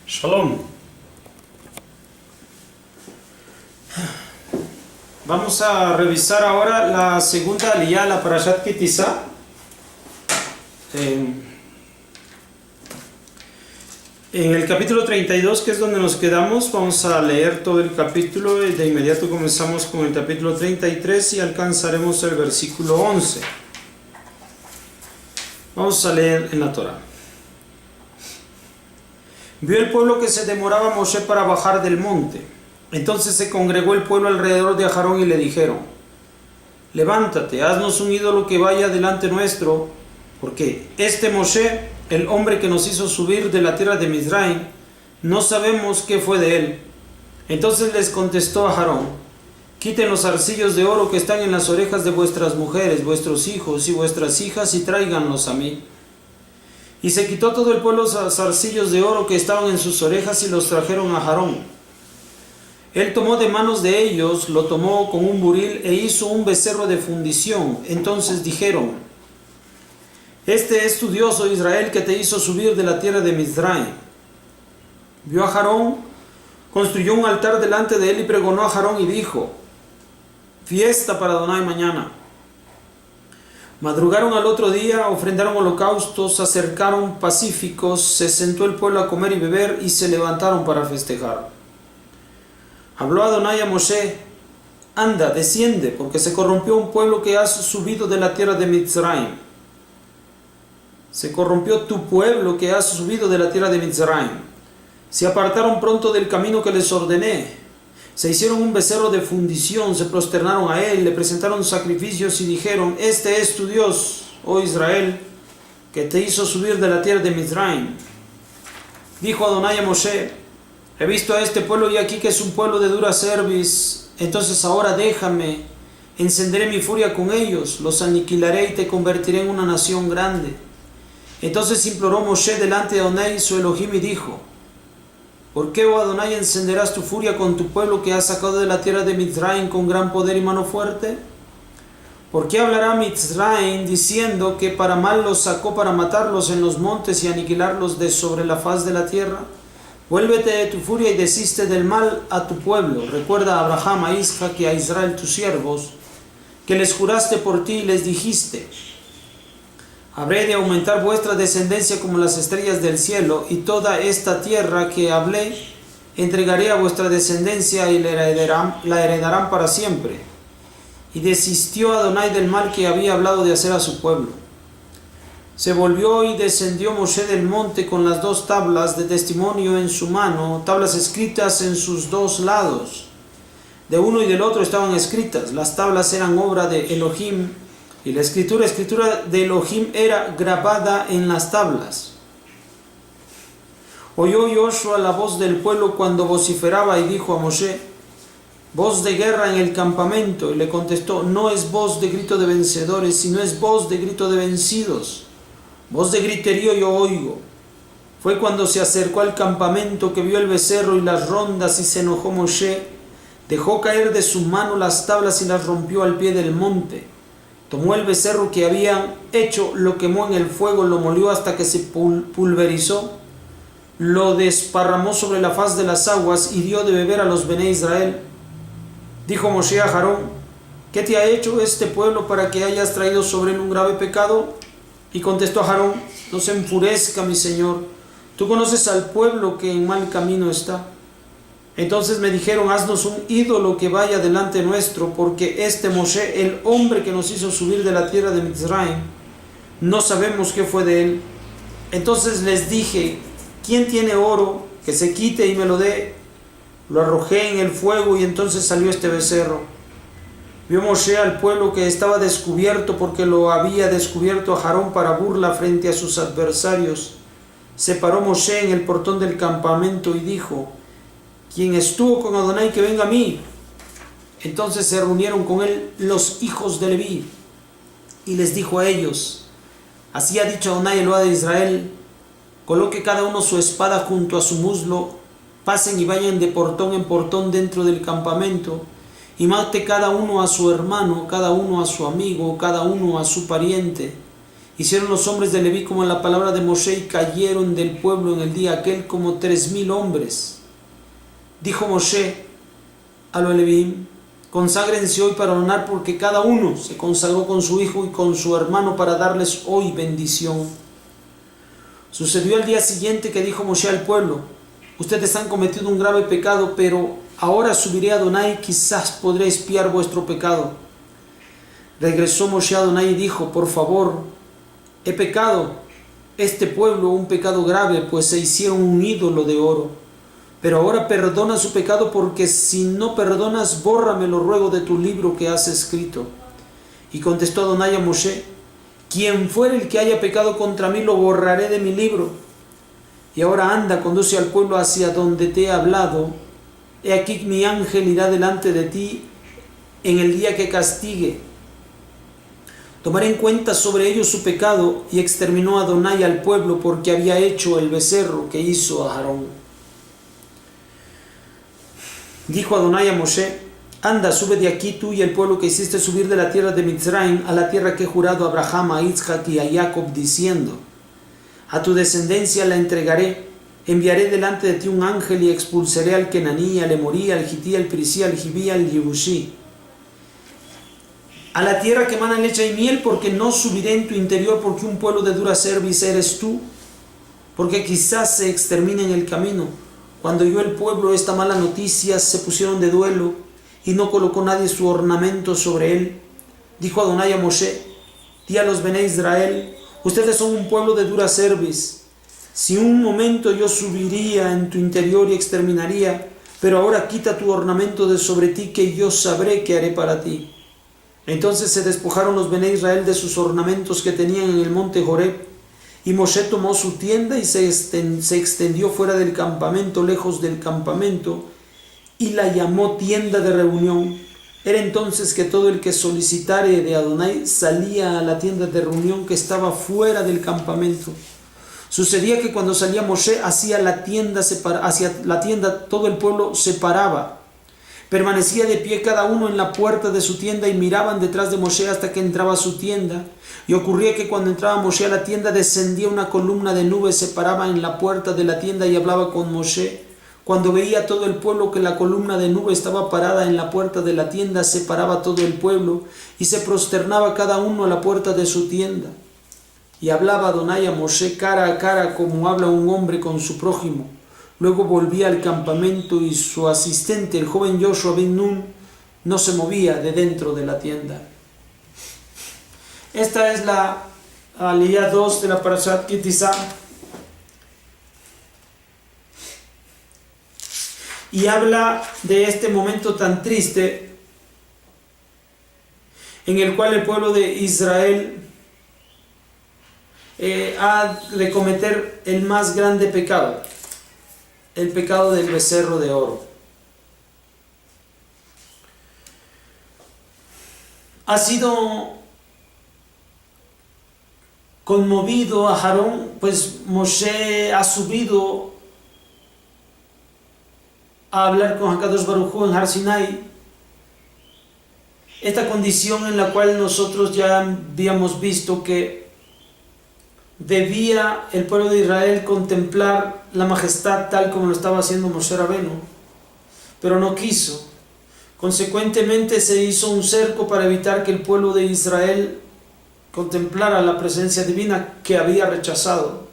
Shalom. Vamos a revisar ahora la segunda aliyá, la Parashat Ki Tisa. En el capítulo 32, que es donde nos quedamos, vamos a leer todo el capítulo y de inmediato comenzamos con el capítulo 33 y alcanzaremos el versículo 11. Vamos a leer en la Torá. Vio el pueblo que se demoraba Moshe para bajar del monte. Entonces se congregó el pueblo alrededor de Aarón y le dijeron: levántate, haznos un ídolo que vaya delante nuestro, porque este Moshe, el hombre que nos hizo subir de la tierra de Mizraim, no sabemos qué fue de él. Entonces les contestó Aarón: quiten los zarcillos de oro que están en las orejas de vuestras mujeres, vuestros hijos y vuestras hijas, y tráiganlos a mí. Y se quitó todo el pueblo los zarcillos de oro que estaban en sus orejas y los trajeron a Aarón. Él tomó de manos de ellos, lo tomó con un buril e hizo un becerro de fundición. Entonces dijeron: este es tu Dios, oh Israel, que te hizo subir de la tierra de Mizraim. Vio a Aarón, construyó un altar delante de él y pregonó a Aarón y dijo: fiesta para Adonai mañana. Madrugaron al otro día, ofrendaron holocaustos, acercaron pacíficos, se sentó el pueblo a comer y beber y se levantaron para festejar. Habló Adonai a Moshe: anda, desciende, porque se corrompió un pueblo que has subido de la tierra de Mizraim. Se corrompió tu pueblo que has subido de la tierra de Mizraim. Se apartaron pronto del camino que les ordené. Se hicieron un becerro de fundición, se prosternaron a él, le presentaron sacrificios y dijeron: este es tu Dios, oh Israel, que te hizo subir de la tierra de Mizraim. Dijo Adonai a Moshe: he visto a este pueblo y aquí que es un pueblo de dura cerviz. Entonces ahora déjame, encenderé mi furia con ellos, los aniquilaré y te convertiré en una nación grande. Entonces imploró Moshe delante de Adonai su Elohim y dijo: ¿por qué, oh Adonai, encenderás tu furia con tu pueblo que has sacado de la tierra de Mizraim con gran poder y mano fuerte? ¿Por qué hablará Mizraim diciendo que para mal los sacó para matarlos en los montes y aniquilarlos de sobre la faz de la tierra? Vuélvete de tu furia y desiste del mal a tu pueblo. Recuerda a Abraham, a Isaac y a Israel tus siervos, que les juraste por ti y les dijiste: habré de aumentar vuestra descendencia como las estrellas del cielo, y toda esta tierra que hablé entregaré a vuestra descendencia y la heredarán para siempre. Y desistió Adonai del mal que había hablado de hacer a su pueblo. Se volvió y descendió Moshe del monte con las dos tablas de testimonio en su mano, tablas escritas en sus dos lados. De uno y del otro estaban escritas. Las tablas eran obra de Elohim, y la escritura de Elohim era grabada en las tablas. Oyó Joshua la voz del pueblo cuando vociferaba y dijo a Moshe: voz de guerra en el campamento. Y le contestó: no es voz de grito de vencedores, sino es voz de grito de vencidos. Voz de griterío yo oigo. Fue cuando se acercó al campamento que vio el becerro y las rondas, y se enojó Moshe. Dejó caer de su mano las tablas y las rompió al pie del monte. Tomó el becerro que habían hecho, lo quemó en el fuego, lo molió hasta que se pulverizó, lo desparramó sobre la faz de las aguas y dio de beber a los Bené Israel. Dijo Moshe a Aarón: ¿qué te ha hecho este pueblo para que hayas traído sobre él un grave pecado? Y contestó Aarón: no se enfurezca, mi señor, tú conoces al pueblo que en mal camino está. Entonces me dijeron: haznos un ídolo que vaya delante nuestro, porque este Moshe, el hombre que nos hizo subir de la tierra de Mizraim, no sabemos qué fue de él. Entonces les dije: ¿quién tiene oro? Que se quite y me lo dé. Lo arrojé en el fuego y entonces salió este becerro. Vio Moshe al pueblo que estaba descubierto, porque lo había descubierto a Aarón para burla frente a sus adversarios. Se paró Moshe en el portón del campamento y dijo: quien estuvo con Adonai, que venga a mí. Entonces se reunieron con él los hijos de Leví, y les dijo a ellos: así ha dicho Adonai, Eloah de Israel: coloque cada uno su espada junto a su muslo, pasen y vayan de portón en portón dentro del campamento, y mate cada uno a su hermano, cada uno a su amigo, cada uno a su pariente, Hicieron los hombres de Leví como en la palabra de Moshe y cayeron del pueblo en el día aquel como 3000 hombres. Dijo Moshe a los Leví: conságrense hoy para orar, porque cada uno se consagró con su hijo y con su hermano para darles hoy bendición. Sucedió al día siguiente que dijo Moshe al pueblo: ustedes han cometido un grave pecado, pero ahora subiré a Adonai, quizás podré expiar vuestro pecado. Regresó Moshe a Adonai y dijo: por favor, he pecado este pueblo un pecado grave, pues se hicieron un ídolo de oro. Pero ahora perdona su pecado, porque si no perdonas, bórrame, lo ruego, de tu libro que has escrito. Y contestó Adonai a Moshe: quien fuere el que haya pecado contra mí, lo borraré de mi libro. Y ahora anda, conduce al pueblo hacia donde te he hablado. He aquí mi ángel irá delante de ti en el día que castigue. Tomaré en cuenta sobre ellos su pecado. Y exterminó a Adonai al pueblo porque había hecho el becerro que hizo a Aarón. Dijo Adonai a Moshe: anda, sube de aquí tú y el pueblo que hiciste subir de la tierra de Mitzrayim a la tierra que he jurado a Abraham, a Isaac y a Jacob, diciendo: a tu descendencia la entregaré. Enviaré delante de ti un ángel y expulsaré al Kenaní, al Emorí, al Hití, al Perizí, al Jibí, al Jebusí, a la tierra que mana leche y miel, porque no subiré en tu interior, porque un pueblo de dura cerviz eres tú, porque quizás se extermine en el camino. Cuando oyó el pueblo esta mala noticia, se pusieron de duelo, y no colocó nadie su ornamento sobre él. Dijo Adonai a Moshe: di a los Bené Israel: ustedes son un pueblo de dura cerviz. Si un momento yo subiría en tu interior y exterminaría, pero ahora quita tu ornamento de sobre ti, que yo sabré qué haré para ti. Entonces se despojaron los Bené Israel de sus ornamentos que tenían en el monte Joreb. Y Moshe tomó su tienda y se extendió fuera del campamento, lejos del campamento, y la llamó tienda de reunión. Era entonces que todo el que solicitare de Adonai salía a la tienda de reunión que estaba fuera del campamento. Sucedía que cuando salía Moshe hacia la tienda, todo el pueblo se paraba. Permanecía de pie cada uno en la puerta de su tienda y miraban detrás de Moshe hasta que entraba a su tienda. Y ocurría que cuando entraba Moshe a la tienda, descendía una columna de nube, se paraba en la puerta de la tienda y hablaba con Moshe. Cuando veía todo el pueblo que la columna de nube estaba parada en la puerta de la tienda, se paraba todo el pueblo y se prosternaba cada uno a la puerta de su tienda. Y hablaba Adonai a Moshe cara a cara, como habla un hombre con su prójimo. Luego volvía al campamento y su asistente, el joven Joshua ben Nun, no se movía de dentro de la tienda. Esta es la aliyá 2 de la Parashat Ki Tisa. Y habla de este momento tan triste en el cual el pueblo de Israel ha de cometer el más grande pecado, el pecado del becerro de oro. Ha sido conmovido a Aarón, pues Moshe ha subido a hablar con Hakadosh Baruj Hu en Har Sinai. Esta condición en la cual nosotros ya habíamos visto que debía el pueblo de Israel contemplar la majestad tal como lo estaba haciendo Moshe Rabenu, pero no quiso. Consecuentemente se hizo un cerco para evitar que el pueblo de Israel contemplara la presencia divina que había rechazado.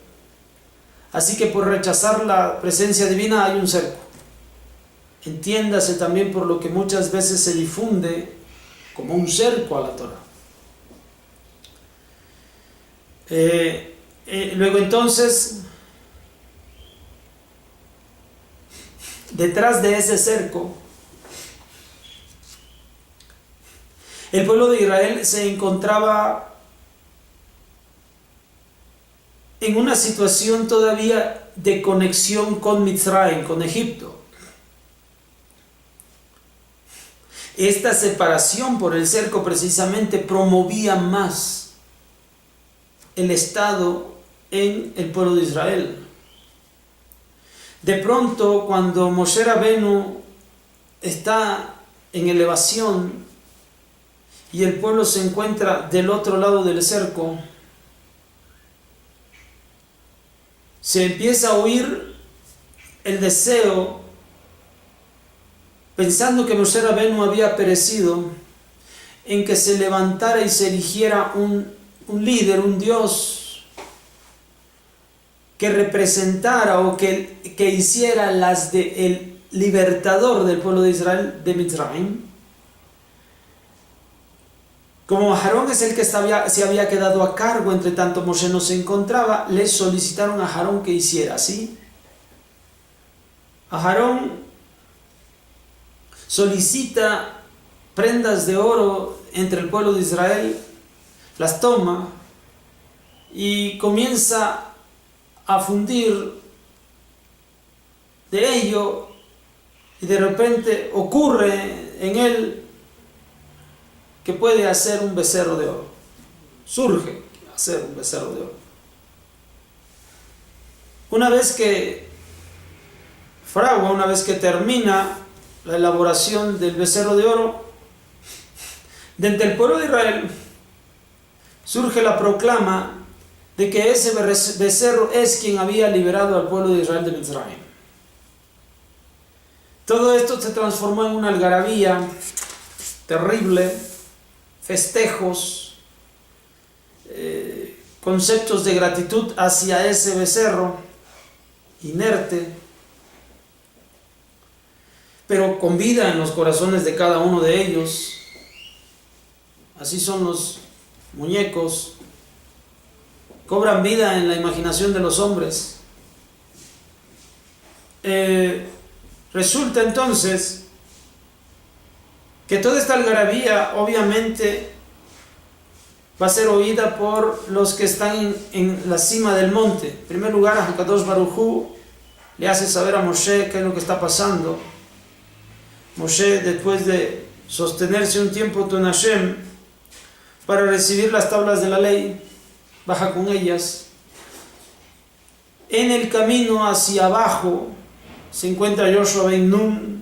Así que por rechazar la presencia divina hay un cerco. Entiéndase también por lo que muchas veces se difunde como un cerco a la Torah. Luego entonces, detrás de ese cerco, el pueblo de Israel se encontraba en una situación todavía de conexión con Mitzrayim, con Egipto. Esta separación por el cerco precisamente promovía más el estado en el pueblo de Israel. De pronto, cuando Moshe Rabenu está en elevación y el pueblo se encuentra del otro lado del cerco, se empieza a oír el deseo, pensando que Moshe Rabenu había perecido, en que se levantara y se erigiera un líder, un Dios, que representara o que hiciera las de el libertador del pueblo de Israel de Mitzrayim. Como Aarón es el que se había quedado a cargo, entre tanto Moshe no se encontraba, le solicitaron a Aarón que hiciera así. Aarón solicita prendas de oro entre el pueblo de Israel, las toma y comienza a fundir de ello, y de repente ocurre en él que puede hacer un becerro de oro. Surge hacer un becerro de oro. Una vez que fragua, una vez que termina la elaboración del becerro de oro, de entre el pueblo de Israel surge la proclama de que ese becerro es quien había liberado al pueblo de Israel de Mitzrayim. Todo esto se transformó en una algarabía terrible, festejos, conceptos de gratitud hacia ese becerro inerte, pero con vida en los corazones de cada uno de ellos. Así son los muñecos, cobran vida en la imaginación de los hombres. Resulta entonces que toda esta algarabía obviamente va a ser oída por los que están en la cima del monte. En primer lugar, a Hakadosh Baruj Hu le hace saber a Moshe qué es lo que está pasando. Moshe, después de sostenerse un tiempo con Hashem para recibir las tablas de la ley, baja con ellas. En el camino hacia abajo se encuentra Yoshua ben Nun,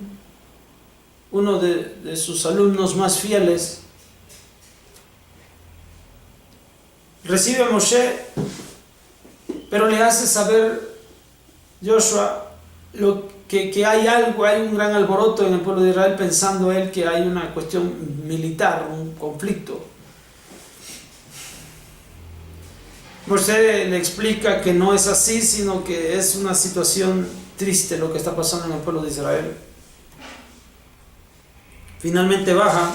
uno de sus alumnos más fieles. Recibe a Moshe, pero le hace saber Yoshua que hay un gran alboroto en el pueblo de Israel, pensando él que hay una cuestión militar, un conflicto. Moshe le explica que no es así, sino que es una situación triste lo que está pasando en el pueblo de Israel. Finalmente baja.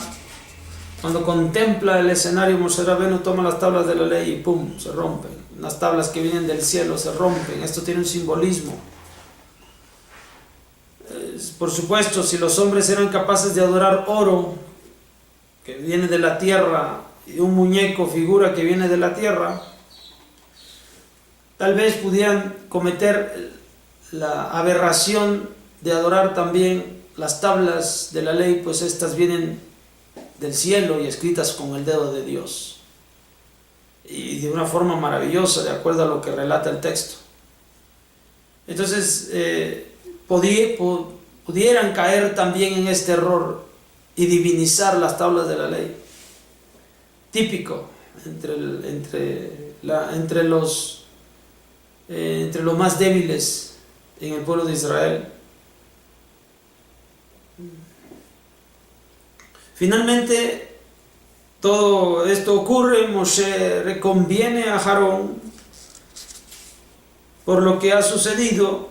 Cuando contempla el escenario, Moshe Rabenu toma las tablas de la ley y ¡pum!, se rompen. Las tablas que vienen del cielo se rompen. Esto tiene un simbolismo. Por supuesto, si los hombres eran capaces de adorar oro, que viene de la tierra, y un muñeco, figura que viene de la tierra, tal vez pudieran cometer la aberración de adorar también las tablas de la ley, pues estas vienen del cielo y escritas con el dedo de Dios, y de una forma maravillosa, de acuerdo a lo que relata el texto. Entonces pudieran caer también en este error y divinizar las tablas de la ley, típico entre los más débiles en el pueblo de Israel. Finalmente, todo esto ocurre. Moshe reconviene a Aarón por lo que ha sucedido,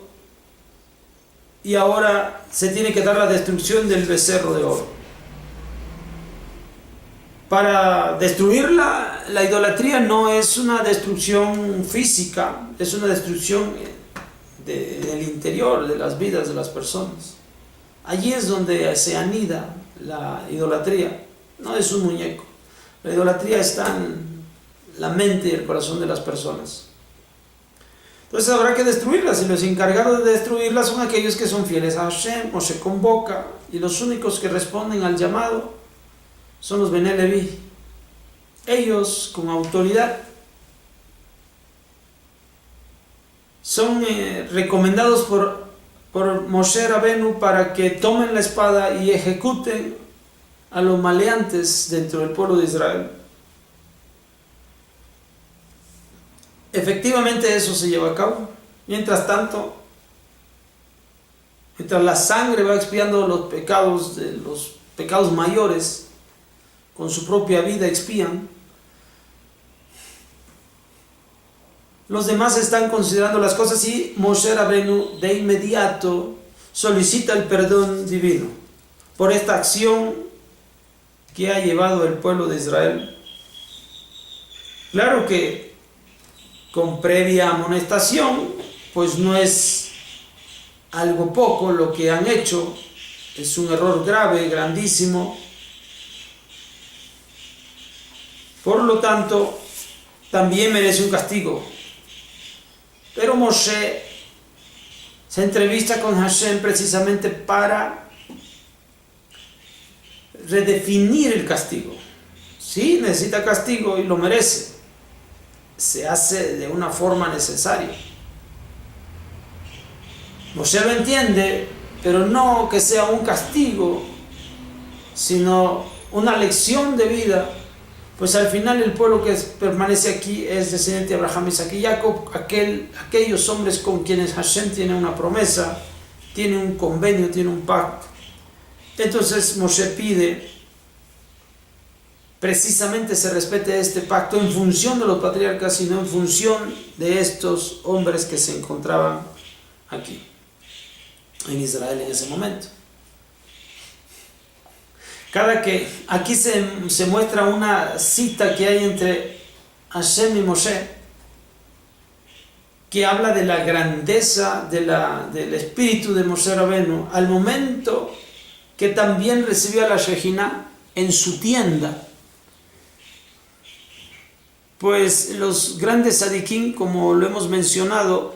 y ahora se tiene que dar la destrucción del becerro de oro. Para destruir la idolatría no es una destrucción física, es una destrucción del interior, de las vidas de las personas. Allí es donde se anida la idolatría, no es un muñeco. La idolatría está en la mente y el corazón de las personas. Entonces habrá que destruirlas, y los encargados de destruirlas son aquellos que son fieles a Hashem o se convoca, y los únicos que responden al llamado son los Bené Leví. Ellos, con autoridad, son recomendados por Moshe Rabenu para que tomen la espada y ejecuten a los maleantes dentro del pueblo de Israel. Efectivamente eso se lleva a cabo. Mientras tanto, mientras la sangre va expiando los pecados mayores, con su propia vida expían, los demás están considerando las cosas y Moshe Rabenu de inmediato solicita el perdón divino por esta acción que ha llevado el pueblo de Israel. Claro que con previa amonestación, pues no es algo poco lo que han hecho, es un error grave, grandísimo. Por lo tanto, también merece un castigo. Pero Moshe se entrevista con Hashem precisamente para redefinir el castigo. Sí, necesita castigo y lo merece. Se hace de una forma necesaria. Moshe lo entiende, pero no que sea un castigo, sino una lección de vida. Pues al final el pueblo que permanece aquí es descendiente de Abraham, Isaac y Jacob, aquellos hombres con quienes Hashem tiene una promesa, tiene un convenio, tiene un pacto. Entonces Moshe pide precisamente se respete este pacto en función de los patriarcas, sino en función de estos hombres que se encontraban aquí, en Israel en ese momento. Aquí se muestra una cita que hay entre Hashem y Moshe, que habla de la grandeza del espíritu de Moshe Rabenu, al momento que también recibió a la Shejina en su tienda. Pues los grandes tzadikim, como lo hemos mencionado,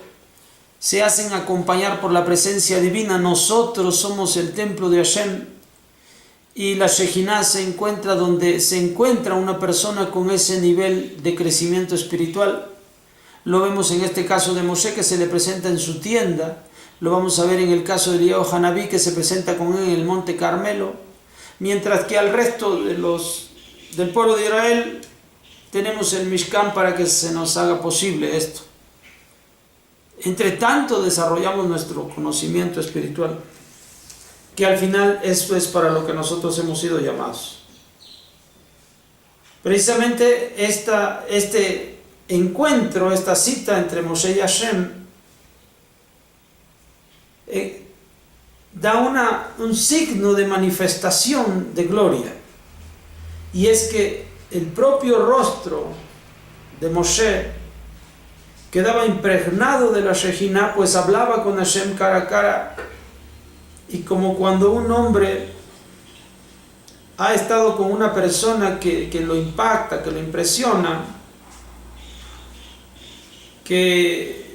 se hacen acompañar por la presencia divina. Nosotros somos el templo de Hashem, y la Shejina se encuentra donde se encuentra una persona con ese nivel de crecimiento espiritual. Lo vemos en este caso de Moshe, que se le presenta en su tienda. Lo vamos a ver en el caso de Eliyahu Hanabí, que se presenta con él en el monte Carmelo. Mientras que al resto del pueblo de Israel tenemos el Mishkan para que se nos haga posible esto. Entre tanto desarrollamos nuestro conocimiento espiritual, que al final esto es para lo que nosotros hemos sido llamados. Precisamente este encuentro, esta cita entre Moshe y Hashem, da un signo de manifestación de gloria, y es que el propio rostro de Moshe quedaba impregnado de la Shejina, pues hablaba con Hashem cara a cara, y como cuando un hombre ha estado con una persona que lo impacta, que lo impresiona, que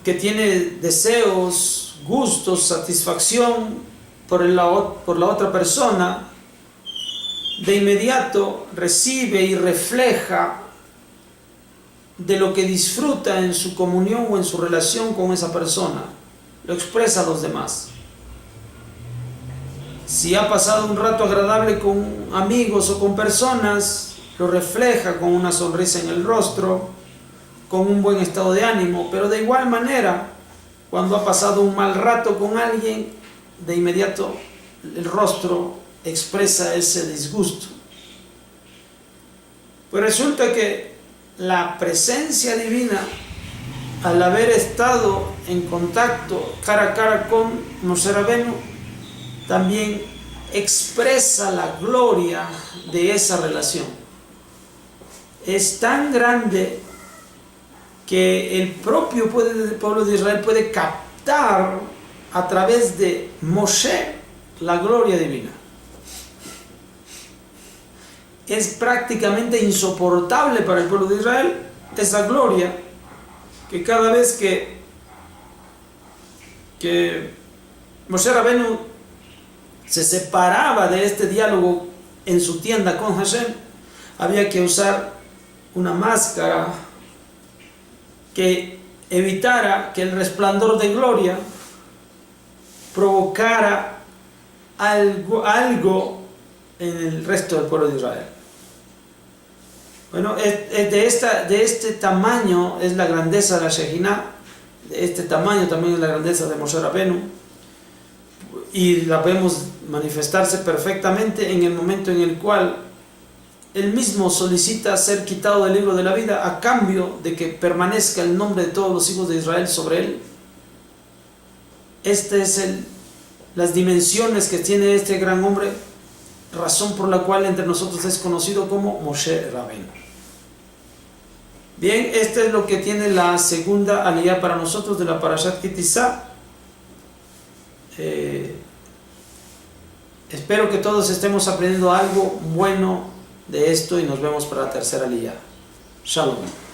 tiene deseos, gustos, satisfacción por la otra persona, de inmediato recibe y refleja de lo que disfruta en su comunión o en su relación con esa persona, lo expresa a los demás. Si ha pasado un rato agradable con amigos o con personas, lo refleja con una sonrisa en el rostro, con un buen estado de ánimo. Pero de igual manera, cuando ha pasado un mal rato con alguien, de inmediato el rostro expresa ese disgusto. Pues resulta que la presencia divina, al haber estado en contacto cara a cara con Moshe Rabenu, también expresa la gloria de esa relación. Es tan grande que el propio pueblo de Israel puede captar a través de Moshe la gloria divina. Es prácticamente insoportable para el pueblo de Israel esa gloria, que cada vez que Moshe Rabenu se separaba de este diálogo en su tienda con Hashem, había que usar una máscara que evitara que el resplandor de gloria provocara algo en el resto del pueblo de Israel. Bueno, de este tamaño es la grandeza de la Shejina. de este tamaño también es la grandeza de Moshe Rabenu, y la vemos manifestarse perfectamente en el momento en el cual él mismo solicita ser quitado del libro de la vida a cambio de que permanezca el nombre de todos los hijos de Israel sobre él. Este es las dimensiones que tiene este gran hombre, razón por la cual entre nosotros es conocido como Moshe Rabenu. Bien, este es lo que tiene la segunda aliyá para nosotros de la Parashat Ki Tisa. Espero que todos estemos aprendiendo algo bueno de esto y nos vemos para la tercera aliyá. Shalom.